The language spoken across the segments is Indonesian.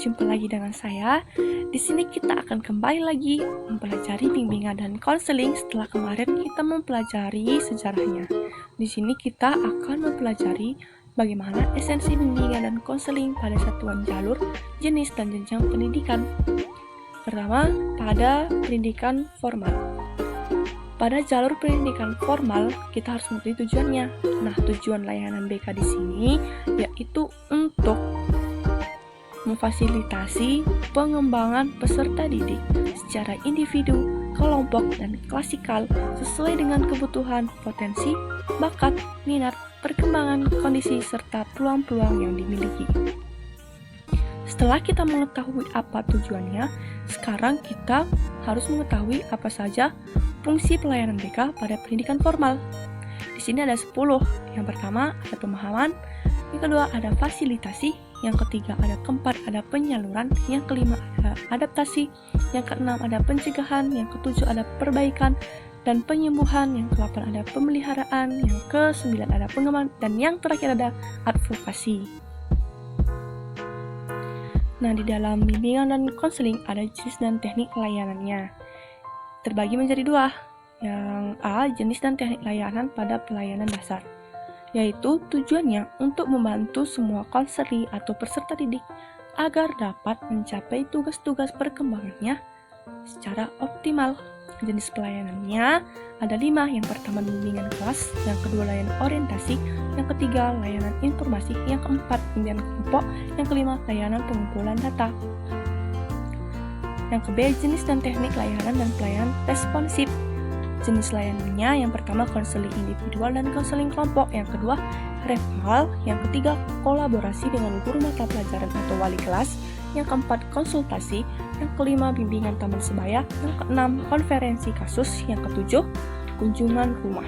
Jumpa lagi dengan saya. Di sini kita akan kembali lagi mempelajari bimbingan dan konseling setelah kemarin kita mempelajari sejarahnya. Di sini kita akan mempelajari bagaimana esensi bimbingan dan konseling pada satuan jalur, jenis, dan jenjang pendidikan. Pertama, pada pendidikan formal. Pada jalur pendidikan formal, kita harus mengerti tujuannya. Nah, tujuan layanan BK di sini yaitu untuk memfasilitasi pengembangan peserta didik secara individu, kelompok, dan klasikal sesuai dengan kebutuhan, potensi, bakat, minat, perkembangan, kondisi, serta peluang-peluang yang dimiliki. Setelah kita mengetahui apa tujuannya, sekarang kita harus mengetahui apa saja fungsi pelayanan BK pada pendidikan formal. Di sini ada 10. Yang pertama ada pemahaman, yang kedua ada fasilitasi, yang ketiga ada keempat ada penyaluran, yang kelima ada adaptasi, yang keenam ada pencegahan, yang ketujuh ada perbaikan dan penyembuhan, yang ke-8 ada pemeliharaan, yang ke-9 ada pengembangan, dan yang terakhir ada advokasi. Nah, di dalam bimbingan dan konseling ada jenis dan teknik layanannya. Terbagi menjadi 2. Yang A, jenis dan teknik layanan pada pelayanan dasar, yaitu tujuannya untuk membantu semua konseli atau peserta didik agar dapat mencapai tugas-tugas perkembangannya secara optimal. Jenis pelayanannya ada 5. Yang pertama bimbingan kelas, yang kedua layanan orientasi, yang ketiga layanan informasi, yang keempat bimbingan kelompok, yang kelima layanan pengumpulan data. Yang ke B, jenis dan teknik layanan dan pelayanan responsif. Jenis layanannya yang pertama konseling individual dan konseling kelompok, yang kedua referral, yang ketiga kolaborasi dengan guru mata pelajaran atau wali kelas, yang keempat konsultasi, yang kelima bimbingan taman sebaya, yang keenam konferensi kasus, yang ketujuh kunjungan rumah.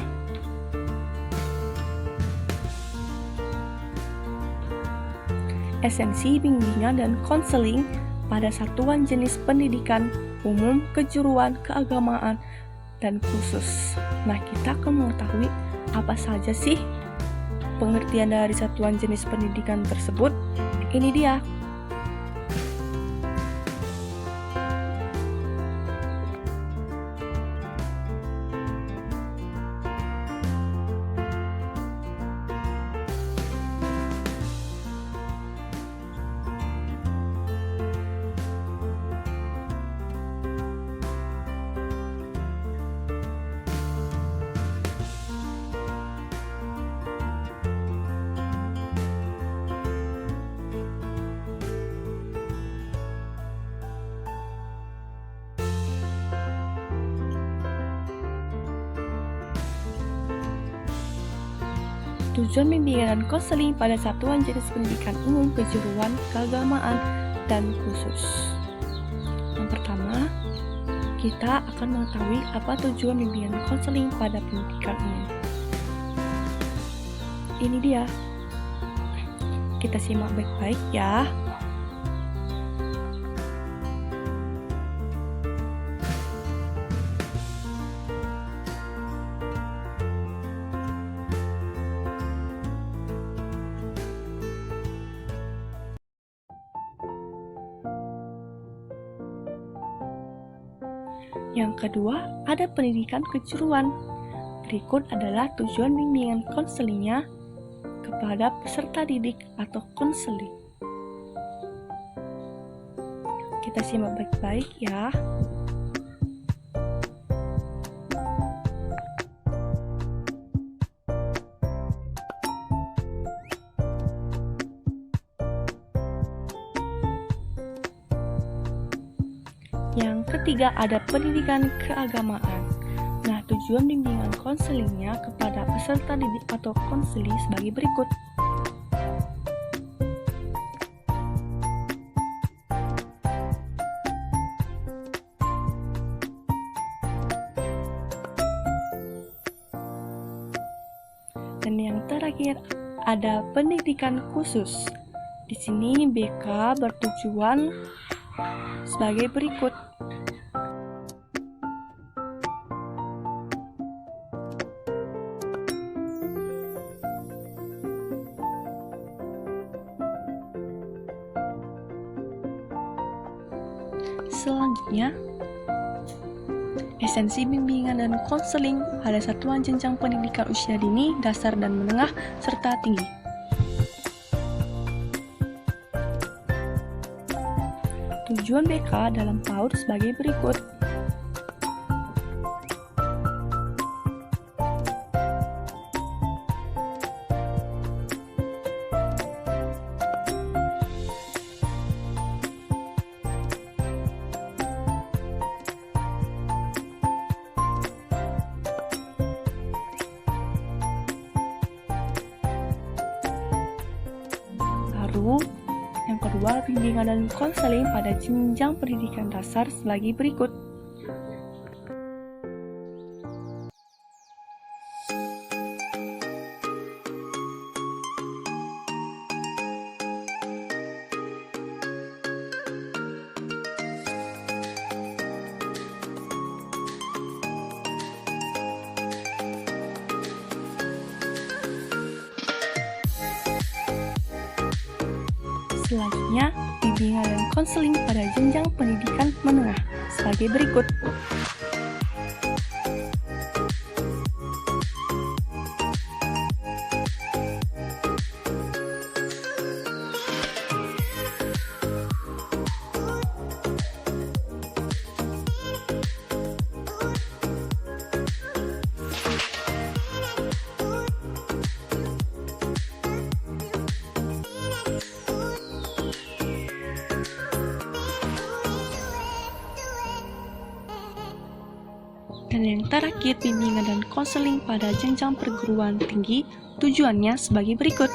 Esensi bimbingan dan konseling pada satuan jenis pendidikan umum, kejuruan, keagamaan, dan khusus. Nah, kita akan mengetahui apa saja sih pengertian dari satuan jenis pendidikan tersebut. Ini dia. Tujuan bimbingan dan konseling pada satuan jenis pendidikan umum, kejuruan, keagamaan, dan khusus. Yang pertama, kita akan mengetahui apa tujuan bimbingan dan konseling pada pendidikan umum. Ini dia. Kita simak baik-baik ya. Yang kedua, ada pendidikan kejuruan. Berikut adalah tujuan bimbingan konselingnya kepada peserta didik atau konseling. Kita simak baik-baik ya. Yang ketiga ada pendidikan keagamaan. Nah, tujuan bimbingan konselingnya kepada peserta didik atau konseli sebagai berikut. Dan yang terakhir ada pendidikan khusus. Di sini BK bertujuan sebagai berikut. Selanjutnya, esensi bimbingan dan konseling pada satuan jenjang pendidikan usia dini, dasar dan menengah, serta tinggi. Tujuan BK dalam PAUD sebagai berikut. Lalu, yang kedua, bimbingan dan konseling pada jenjang pendidikan dasar sebagai berikut. Selanjutnya, bimbingan dan konseling pada jenjang pendidikan menengah sebagai berikut. Dan yang terakhir, bimbingan dan konseling pada jenjang perguruan tinggi, tujuannya sebagai berikut.